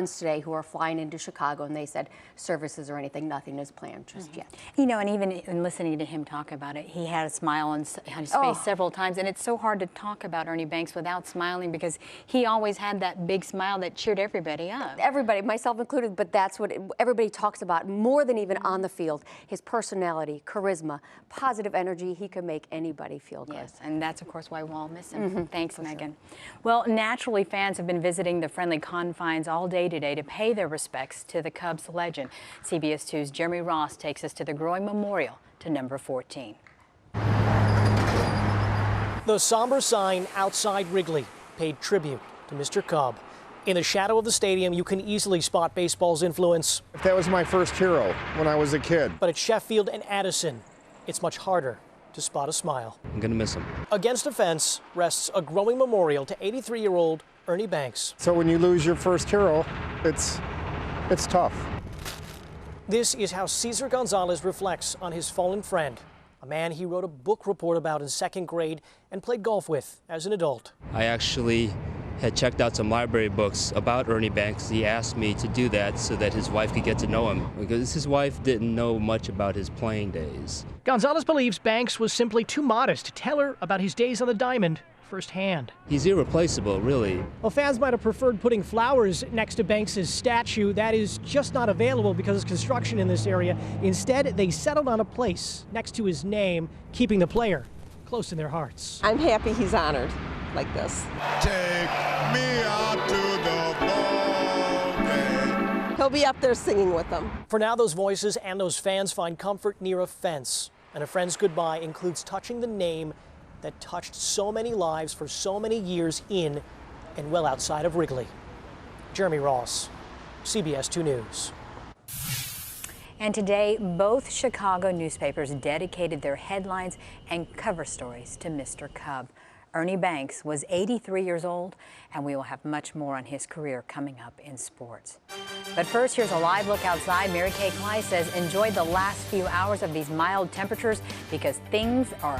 fans today who are flying into Chicago, and they said services or anything, nothing is planned just yet. You know, and even in listening to him talk about it, he had a smile on his face several times, and it's so hard to talk about Ernie Banks without smiling because he always had that big smile that cheered everybody up. Everybody, myself included, but that's what everybody talks about more than even on the field. His personality, charisma, positive energy, he could make anybody feel good. Yes, and that's, of course, why we'll all miss him. Thanks, Megan. Sure. Well, naturally, fans have been visiting the friendly confines all day today to pay their respects to the Cubs legend. CBS 2's Jeremy Ross takes us to the growing memorial to number 14. The somber sign outside Wrigley paid tribute to Mr. Cub. In the shadow of the stadium, you can easily spot baseball's influence. That was my first hero when I was a kid. But at Sheffield and Addison, it's much harder to spot a smile. I'm going to miss him. Against a fence rests a growing memorial to 83-year-old Ernie Banks. So when you lose your first hero, it's tough. This is how Cesar Gonzales reflects on his fallen friend, a man he wrote a book report about in second grade and played golf with as an adult. I actually had checked out some library books about Ernie Banks. He asked me to do that so that his wife could get to know him, because his wife didn't know much about his playing days. Gonzales believes Banks was simply too modest to tell her about his days on the diamond firsthand. He's irreplaceable, really. Well, fans might have preferred putting flowers next to Banks' statue. That is just not available because of construction in this area. Instead, they settled on a place next to his name, keeping the player close in their hearts. I'm happy he's honored like this. Take me out to the ball game. He'll be up there singing with them. For now, those voices and those fans find comfort near a fence. And a friend's goodbye includes touching the name that touched so many lives for so many years in and well outside of Wrigley. Jeremy Ross, CBS 2 News. And today, both Chicago newspapers dedicated their headlines and cover stories to Mr. Cub. Ernie Banks was 83 years old, and we will have much more on his career coming up in sports. But first, here's a live look outside. Mary Kay Clay says, enjoy the last few hours of these mild temperatures because things are